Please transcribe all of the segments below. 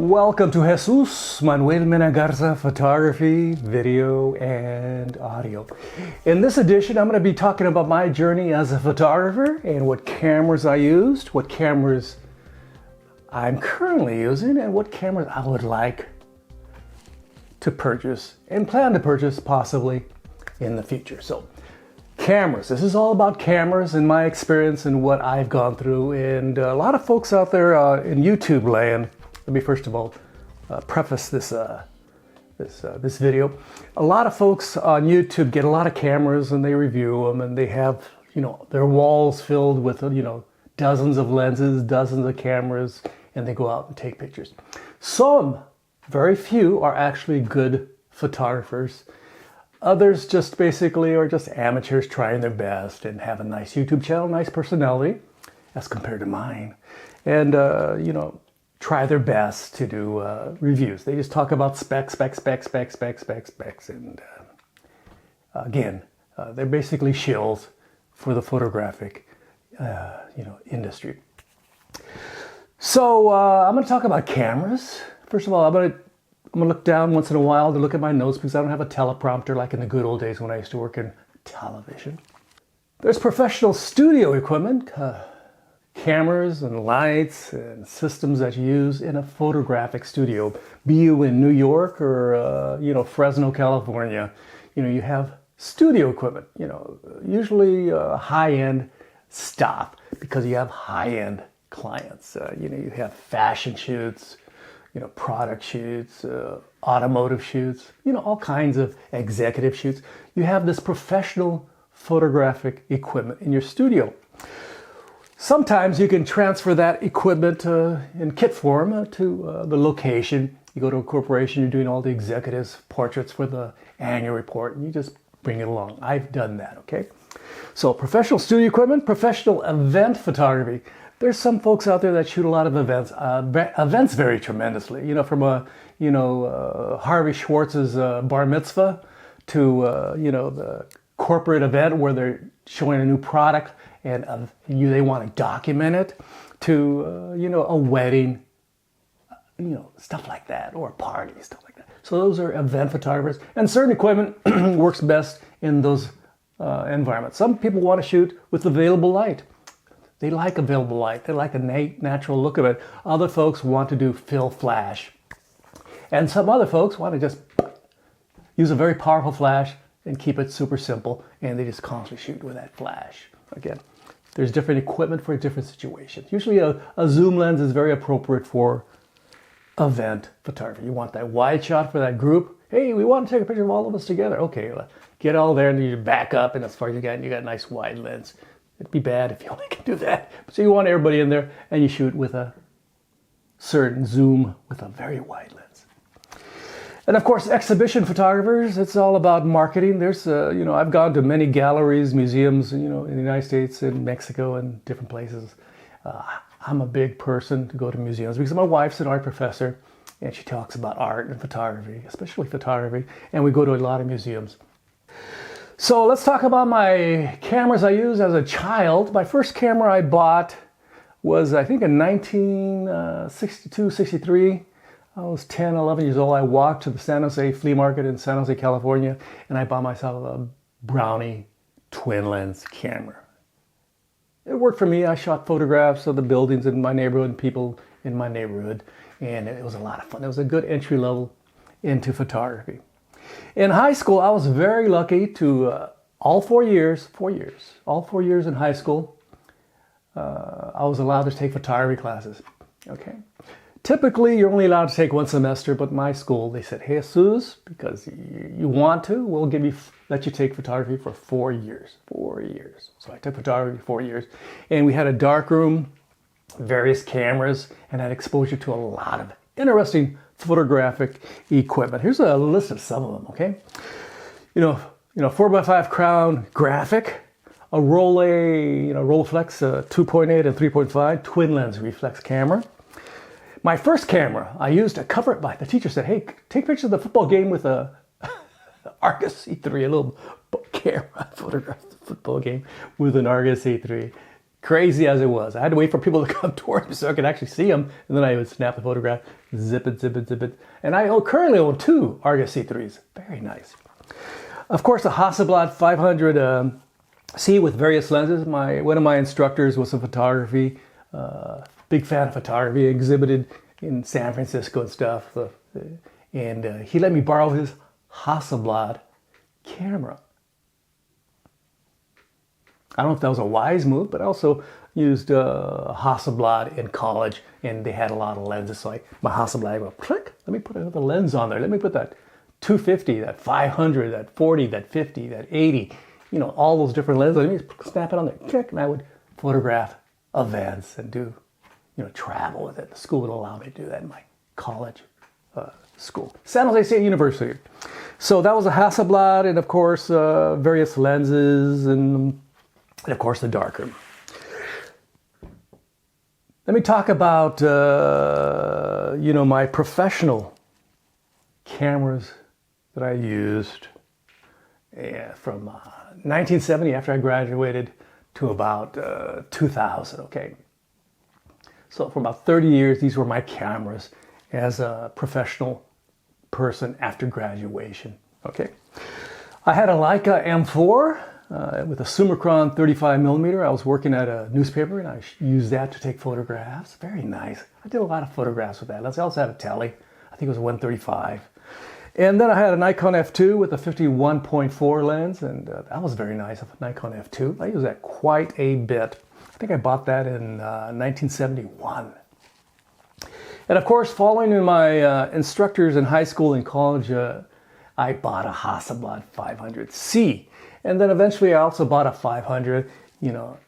Welcome to Jesús Manuel Mena Garza Photography, Video, and Audio. In this edition, I'm going to be talking about my journey as a photographer and what cameras I used, what cameras I'm currently using, and what cameras I would like to purchase and plan to purchase possibly in the future. So, cameras. This is all about cameras and my experience and what I've gone through. And a lot of folks out there in YouTube land. Let me first of all preface this this video. A lot of folks on YouTube get a lot of cameras and they review them, and they have their walls filled with dozens of lenses, dozens of cameras, and they go out and take pictures. Some, very few, are actually good photographers. Others just basically are just amateurs trying their best and have a nice YouTube channel, nice personality as compared to mine, and try their best to do reviews. They just talk about specs, and again, they're basically shills for the photographic industry. So I'm going to talk about cameras. First of all, I'm going to look down once in a while to look at my notes because I don't have a teleprompter like in the good old days when I used to work in television. There's professional studio equipment, cameras and lights and systems that you use in a photographic studio. Be you in New York or Fresno, California, you have studio equipment. Usually high-end stuff because you have high-end clients. You have fashion shoots, product shoots, automotive shoots, all kinds of executive shoots. You have this professional photographic equipment in your studio. Sometimes you can transfer that equipment in kit form to the location. You go to a corporation, you're doing all the executives' portraits for the annual report, and you just bring it along. I've done that, okay? So professional studio equipment, professional event photography. There's some folks out there that shoot a lot of events. Events vary tremendously. From Harvey Schwartz's bar mitzvah to the corporate event where they're showing a new product and they want to document it, to a wedding, stuff like that, or a party, stuff like that. So those are event photographers, and certain equipment works best in those environments. Some people want to shoot with available light. They like available light. They like a natural look of it. Other folks want to do fill flash. And some other folks want to just use a very powerful flash and keep it super simple, and they just constantly shoot with that flash. Again, there's different equipment for different situations. Usually a zoom lens is very appropriate for event photography. You want that wide shot for that group. Hey, we want to take a picture of all of us together. Okay, get all there and you back up, and as far as you got a nice wide lens. It'd be bad if you only can do that. So you want everybody in there, and you shoot with a certain zoom with a very wide lens. And of course, exhibition photographers, it's all about marketing. There's, I've gone to many galleries, museums, in the United States and Mexico and different places. I'm a big person to go to museums because my wife's an art professor, and she talks about art and photography, especially photography, and we go to a lot of museums. So let's talk about my cameras I used as a child. My first camera I bought was, I think, in 1962, 63. I was 10, 11 years old. I walked to the San Jose flea market in San Jose, California, and I bought myself a Brownie twin lens camera. It worked for me. I shot photographs of the buildings in my neighborhood and people in my neighborhood, and it was a lot of fun. It was a good entry level into photography. In high school, I was very lucky to, all 4 years in high school, I was allowed to take photography classes, okay? Typically, you're only allowed to take one semester, but my school, they said, hey, Jesus, because you want to, we'll let you take photography for 4 years. 4 years. So I took photography 4 years, and we had a dark room, various cameras, and had exposure to a lot of interesting photographic equipment. Here's a list of some of them, okay? 4x5 crown graphic, a Rolleiflex 2.8 and 3.5 twin lens reflex camera. My first camera, I used a cover it by. The teacher said, hey, take pictures of the football game with a Argus C3, a little camera. I photographed the football game with an Argus C3. crazy as it was. I had to wait for people to come towards me so I could actually see them, and then I would snap the photograph, zip it, zip it, zip it. And I currently own 2 Argus C3s. Very nice. Of course, a Hasselblad 500 C with various lenses. One of my instructors was in photography, big fan of photography, exhibited in San Francisco and stuff. And he let me borrow his Hasselblad camera. I don't know if that was a wise move, but I also used Hasselblad in college, and they had a lot of lenses. So my Hasselblad, I go, click, let me put another lens on there. Let me put that 250, that 500, that 40, that 50, that 80, you know, all those different lenses. Let me snap it on there, click, and I would photograph events and do, you know, travel with it. The school would allow me to do that in my college school. San Jose State University. So that was a Hasselblad, and of course, various lenses, and of course the darkroom. Let me talk about, you know, my professional cameras that I used from 1970 after I graduated to about 2000, okay? So for about 30 years, these were my cameras as a professional person after graduation, okay? I had a Leica M4 with a Summicron 35mm. I was working at a newspaper, and I used that to take photographs. Very nice. I did a lot of photographs with that. I also had a tele. I think it was a 135. And then I had a Nikon F2 with a 51.4 lens, and that was very nice, a Nikon F2. I used that quite a bit. I think I bought that in 1971. And of course, following in my instructors in high school and college, I bought a Hasselblad 500C. And then eventually I also bought a 500, you know,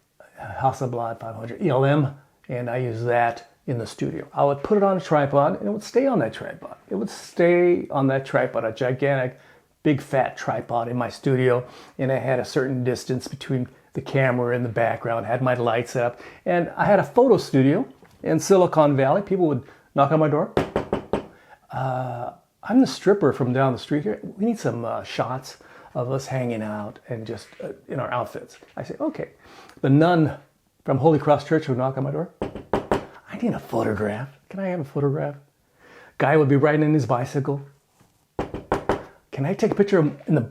Hasselblad 500 ELM, and I used that in the studio. I would put it on a tripod, and it would stay on that tripod. It would stay on that tripod, a gigantic, big fat tripod in my studio, and I had a certain distance between the camera and the background, had my lights set up, and I had a photo studio in Silicon Valley. People would knock on my door. I'm the stripper from down the street here. We need some shots of us hanging out and just in our outfits. I say, okay. The nun from Holy Cross Church would knock on my door. I need a photograph. Can I have a photograph? Guy would be riding in his bicycle. Can I take a picture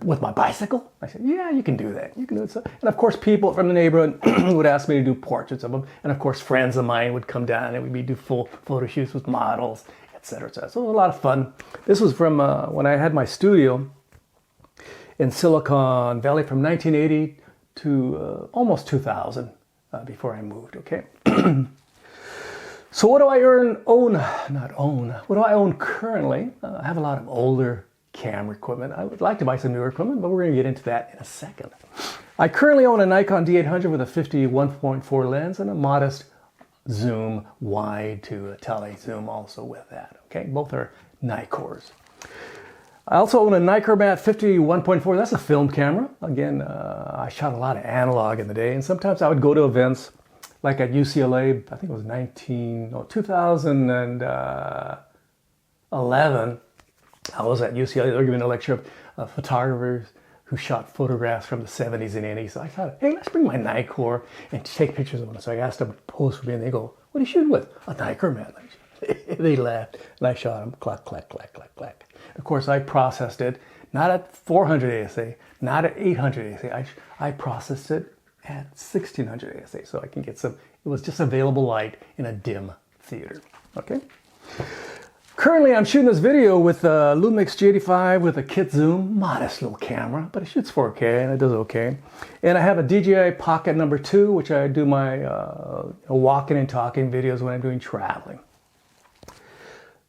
with my bicycle? I said, yeah, you can do that. You can do it. And of course, people from the neighborhood would ask me to do portraits of them. And of course, friends of mine would come down and we'd do full photo shoots with models, etc., etc. So it was a lot of fun. This was from when I had my studio in Silicon Valley from 1980 to almost 2000 before I moved, okay? So what do I what do I own currently? I have a lot of older camera equipment. I would like to buy some newer equipment, but we're going to get into that in a second. I currently own a Nikon D800 with a 51.4 lens and a modest zoom wide to a tele zoom also with that, okay? Both are Nikons. I also own a Nikon 51.4. That's a film camera. Again, I shot a lot of analog in the day, and sometimes I would go to events like at UCLA. I think it was 2011. I was at UCLA. They were giving a lecture of photographers who shot photographs from the 70s and 80s. So I thought, hey, let's bring my Nikon and take pictures of them. So I asked them to pose for me, and they go, what are you shooting with? A Nikon, man. They laughed, and I shot them. Clack, clack, clack, clack, clack. Of course, I processed it, not at 400 ASA, not at 800 ASA. I processed it at 1600 ASA, so I can get some, it was just available light in a dim theater, okay? Currently, I'm shooting this video with a Lumix G85 with a kit zoom, modest little camera, but it shoots 4K and it does okay. And I have a DJI Pocket number 2, which I do my walking and talking videos when I'm doing traveling.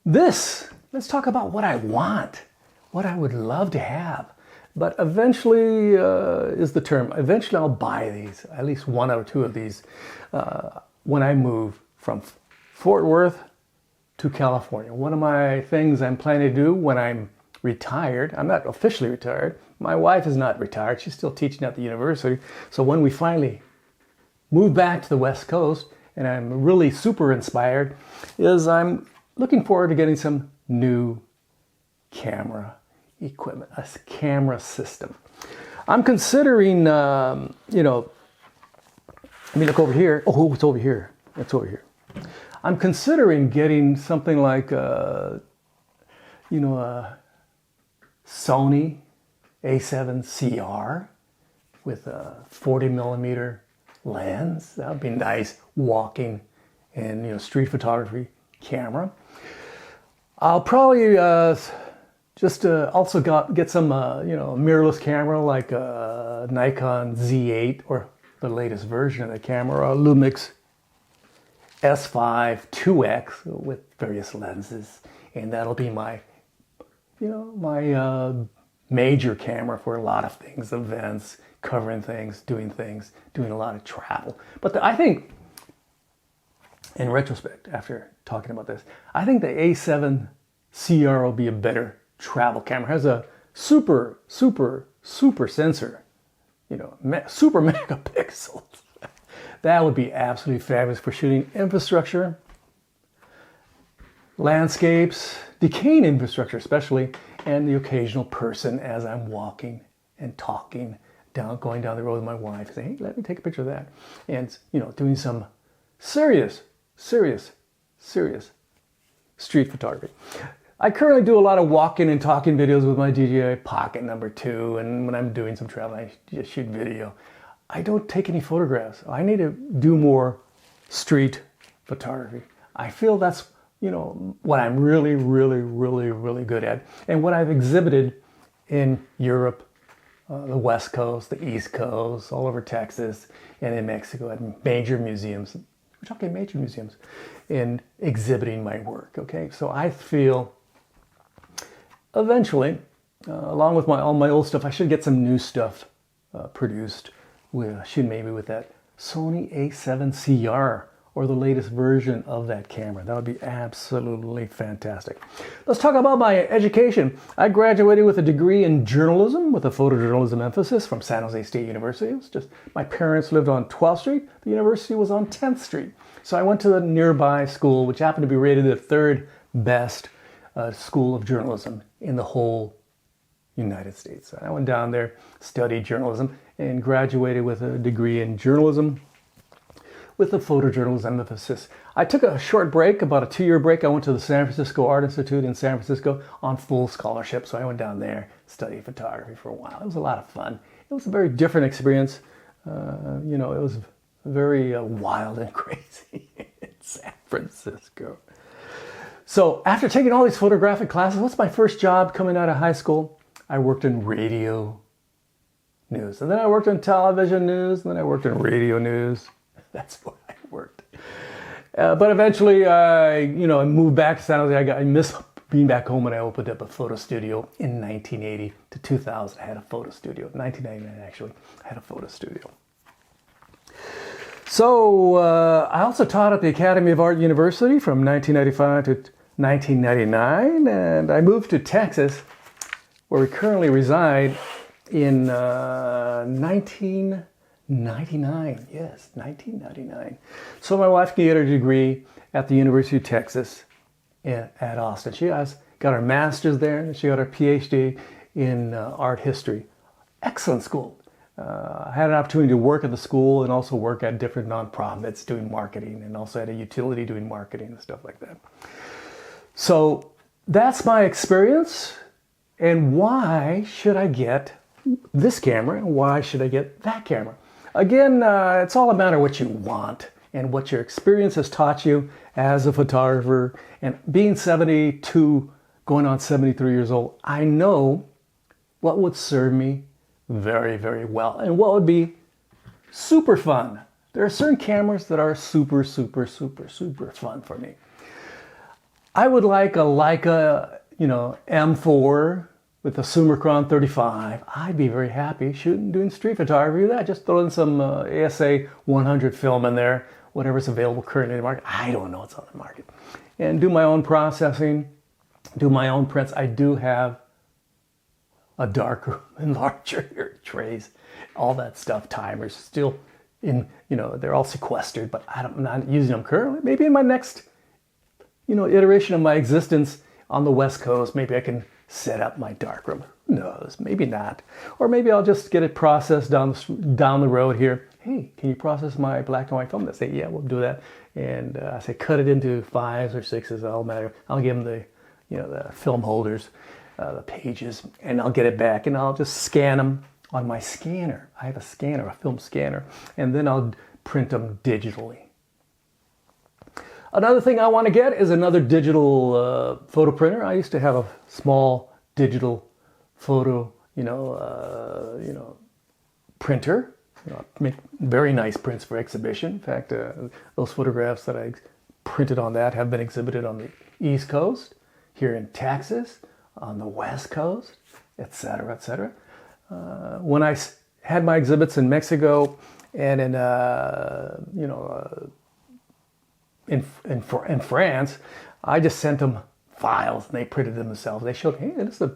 Let's talk about what I want, what I would love to have. But eventually is the term. Eventually I'll buy these, at least one or two of these, when I move from Fort Worth to California. One of my things I'm planning to do when I'm retired, I'm not officially retired, my wife is not retired, she's still teaching at the university. So when we finally move back to the West Coast, and I'm really super inspired, is I'm looking forward to getting some new camera equipment, a camera system. I'm considering, you know, Let me look over here. Oh, it's over here. It's over here. I'm considering getting something like, a Sony A7CR with a 40 millimeter lens. That would be nice walking and, street photography camera. I'll probably just also get some, mirrorless camera like a Nikon Z8 or the latest version of the camera, or a Lumix S5 2X with various lenses, and that'll be my, my major camera for a lot of things, events, covering things, doing a lot of travel. But I think, in retrospect, after talking about this, I think the A7 CR will be a better travel camera. It has a super sensor, super megapixels. That would be absolutely fabulous for shooting infrastructure, landscapes, decaying infrastructure especially, and the occasional person as I'm walking and talking going down the road with my wife. Say, hey, let me take a picture of that. And, doing some serious street photography. I currently do a lot of walking and talking videos with my DJI Pocket #2, and when I'm doing some travel, I just shoot video. I don't take any photographs. I need to do more street photography. I feel that's, what I'm really good at, and what I've exhibited in Europe, the West Coast, the East Coast, all over Texas, and in Mexico at major museums. We're talking major museums in exhibiting my work, okay? So I feel eventually, along with all my old stuff, I should get some new stuff produced. Maybe with that Sony A7 CR or the latest version of that camera. That would be absolutely fantastic. Let's talk about my education. I graduated with a degree in journalism with a photojournalism emphasis from San Jose State University. It was just, my parents lived on 12th Street. The university was on 10th Street. So I went to the nearby school, which happened to be rated the third best school of journalism in the whole United States. I went down there, studied journalism, and graduated with a degree in journalism with a photojournalism emphasis. I took a short break, about a 2-year break. I went to the San Francisco Art Institute in San Francisco on full scholarship. So I went down there, studied photography for a while. It was a lot of fun. It was a very different experience. It was very wild and crazy in San Francisco. So after taking all these photographic classes, what's my first job coming out of high school? I worked in radio news. And then I worked in television news. And then I worked in radio news. That's where I worked. But eventually, I moved back to San Jose. I missed being back home, and I opened up a photo studio in 1980 to 2000. I had a photo studio. 1999, actually, I had a photo studio. So I also taught at the Academy of Art University from 1995 to 1999. And I moved to Texas, where we currently reside, in 1999. Yes, 1999. So my wife got her degree at the University of Texas at Austin. She got her master's there, and she got her PhD in art history. Excellent school. I had an opportunity to work at the school and also work at different nonprofits doing marketing, and also at a utility doing marketing and stuff like that. So that's my experience. And why should I get this camera, and why should I get that camera? Again, it's all a matter of what you want and what your experience has taught you as a photographer. And being 72, going on 73 years old, I know what would serve me very, very well and what would be super fun. There are certain cameras that are super fun for me. I would like a Leica, M4 with a Summicron 35. I'd be very happy doing street photography with that. Just throw in some ASA 100 film in there, whatever's available currently in the market. I don't know what's on the market. And do my own processing, do my own prints. I do have a darker and larger trays, all that stuff, timers still in, they're all sequestered, but I'm not using them currently. Maybe in my next, iteration of my existence on the West Coast, maybe I can set up my darkroom. Who knows? Maybe not. Or maybe I'll just get it processed down the road here. hey, can you process my black and white film? They say, yeah, we'll do that. And I say, cut it into 5s or 6s. I'll matter. I'll give them the, the film holders, the pages, and I'll get it back, and I'll just scan them on my scanner. I have a scanner, a film scanner, and then I'll print them digitally. Another thing I want to get is another digital photo printer. I used to have a small digital photo, printer. Make very nice prints for exhibition. In fact, those photographs that I printed on that have been exhibited on the East Coast, here in Texas, on the West Coast, etc., etc. When I had my exhibits in Mexico and in France, I just sent them files and they printed them themselves. They showed, hey, this is a,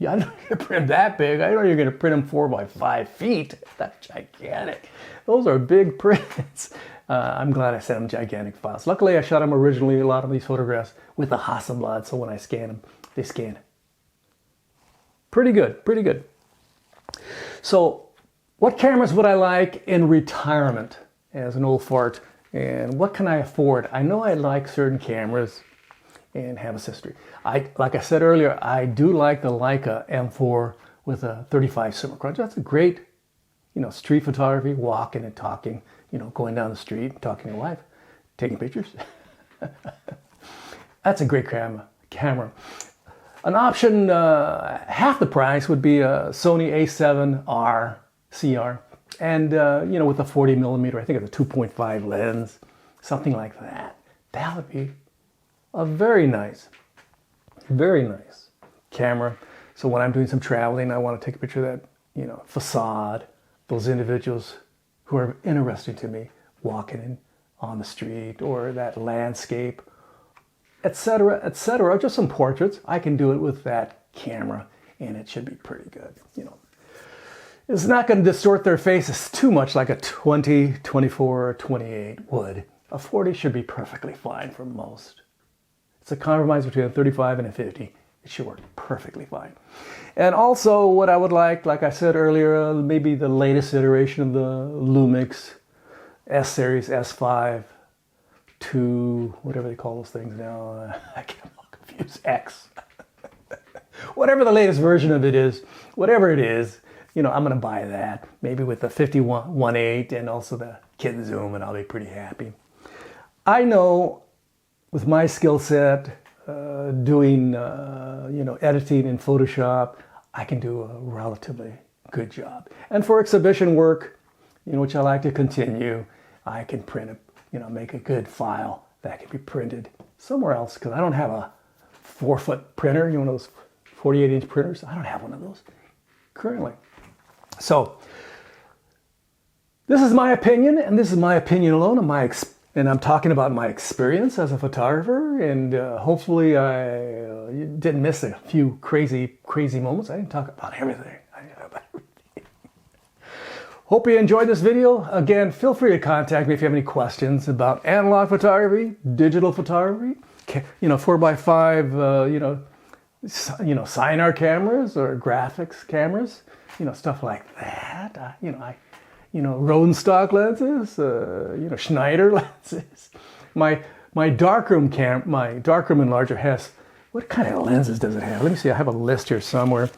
I don't know you're gonna print that big. I know you're gonna print them 4 by 5 feet. That's gigantic. Those are big prints. I'm glad I sent them gigantic files. Luckily, I shot them originally, a lot of these photographs, with the Hasselblad, so when I scan them, they scan pretty good, pretty good. So, what cameras would I like in retirement as an old fart? And what can I afford? I know I like certain cameras and have a history. Like I said earlier, I do like the Leica M4 with a 35 cinema crunch. That's a great, street photography, walking and talking, going down the street, talking to wife, taking pictures. That's a great camera. An option, half the price, would be a Sony A7R CR. And, with a 40 millimeter, I think it's a 2.5 lens, something like that. That would be a very nice camera. So when I'm doing some traveling, I want to take a picture of that, facade, those individuals who are interesting to me, walking on the street, or that landscape, etc., etc. Just some portraits. I can do it with that camera, and it should be pretty good, It's not going to distort their faces too much like a 20, 24, or 28 would. A 40 should be perfectly fine for most. It's a compromise between a 35 and a 50. It should work perfectly fine. And also what I would like I said earlier, maybe the latest iteration of the Lumix S-Series S5 to whatever they call those things now. I get all confused. X. Whatever the latest version of it is, whatever it is, I'm going to buy that. Maybe with the 51.8 and also the kit zoom, and I'll be pretty happy. I know with my skill set, doing, editing in Photoshop, I can do a relatively good job. And for exhibition work, which I like to continue, I can print make a good file that can be printed somewhere else, because I don't have a 4-foot printer, one of those 48-inch printers. I don't have one of those currently. So, this is my opinion, and this is my opinion alone, and I'm talking about my experience as a photographer, and hopefully I didn't miss a few crazy moments. I didn't talk about everything. Hope you enjoyed this video. Again, feel free to contact me if you have any questions about analog photography, digital photography, 4x5, Sinar cameras or graphics cameras, stuff like that. Rodenstock lenses, Schneider lenses. My darkroom enlarger has, what kind of lenses does it have? Let me see, I have a list here somewhere.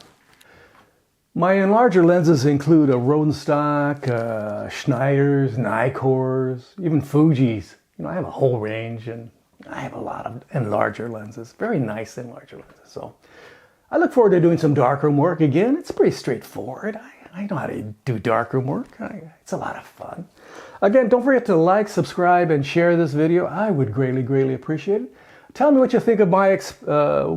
My enlarger lenses include a Rodenstock, Schneiders, Nikors, even Fujis. I have a whole range, and I have a lot of enlarger lenses, very nice enlarger lenses. So I look forward to doing some darkroom work again. It's pretty straightforward. I know how to do darkroom work. It's a lot of fun. Again, don't forget to like, subscribe, and share this video. I would greatly appreciate it. Tell me what you think of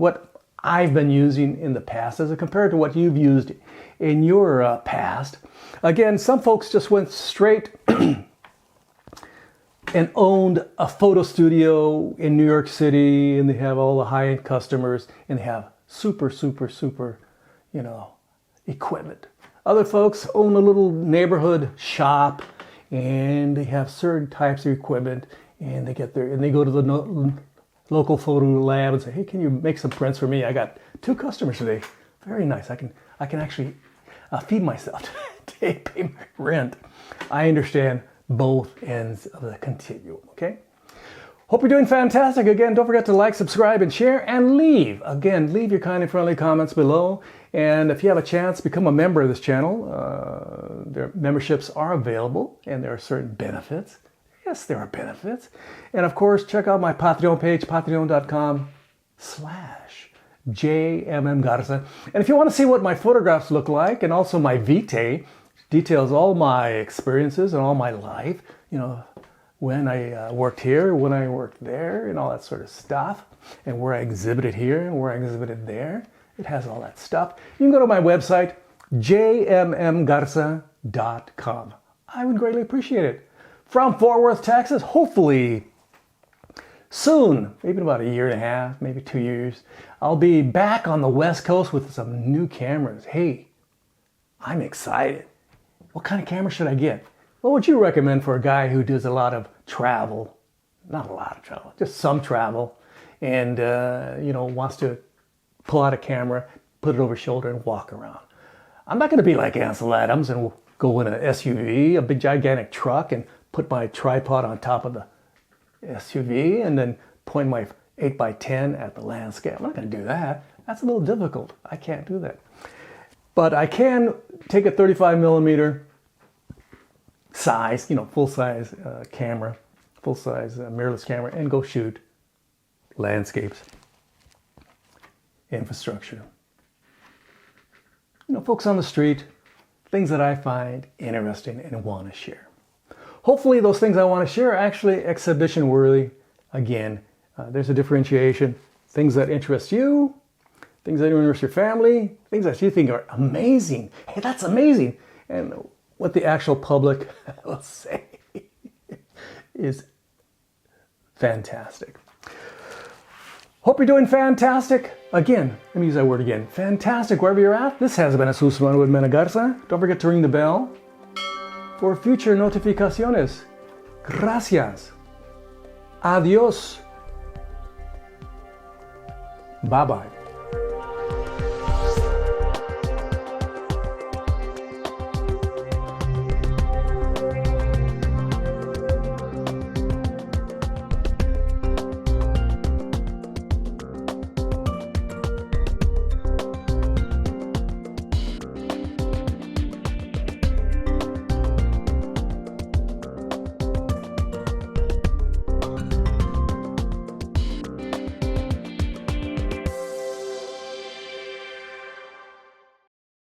what I've been using in the past as compared to what you've used in your past. Again, some folks just went straight and owned a photo studio in New York City, and they have all the high-end customers, and they have super, equipment. Other folks own a little neighborhood shop, and they have certain types of equipment, and they go to the local photo lab and say, hey, can you make some prints for me? I got 2 customers today. Very nice. I can actually feed myself okay, pay my rent. I understand both ends of the continuum, okay? Hope you're doing fantastic. Again, don't forget to like, subscribe, and share, and leave your kind and friendly comments below. And if you have a chance, become a member of this channel. Their memberships are available, and there are certain benefits. Yes, there are benefits. And of course, check out my Patreon page, patreon.com/JMM Garza. And if you want to see what my photographs look like, and also my vitae, details all my experiences and all my life, you know, when I worked here, when I worked there, and all that sort of stuff, and where I exhibited here and where I exhibited there. It has all that stuff. You can go to my website, jmmgarza.com. I would greatly appreciate it. From Fort Worth, Texas, hopefully soon, maybe in about a year and a half, maybe 2 years, I'll be back on the West Coast with some new cameras. Hey, I'm excited. What kind of camera should I get? What would you recommend for a guy who does a lot of travel? Not a lot of travel, just some travel, and you know, wants to pull out a camera, put it over his shoulder, and walk around. I'm not going to be like Ansel Adams and go in an SUV, a big gigantic truck, and put my tripod on top of the SUV and then point my 8x10 at the landscape. I'm not going to do that. That's a little difficult. I can't do that. But I can take a 35mm size, you know, full-size camera, full-size mirrorless camera, and go shoot landscapes, infrastructure, you know, folks on the street, things that I find interesting and want to share. Hopefully those things I want to share are actually exhibition worthy. Again, there's a differentiation. Things that interest you, things that interest your family, things that you think are amazing. Hey, that's amazing. And what the actual public will say is fantastic. Hope you're doing fantastic. Again, let me use that word again. Fantastic wherever you're at. This has been Jesús Manuel Mena Garza. Don't forget to ring the bell for future notificaciones. Gracias. Adios. Bye-bye.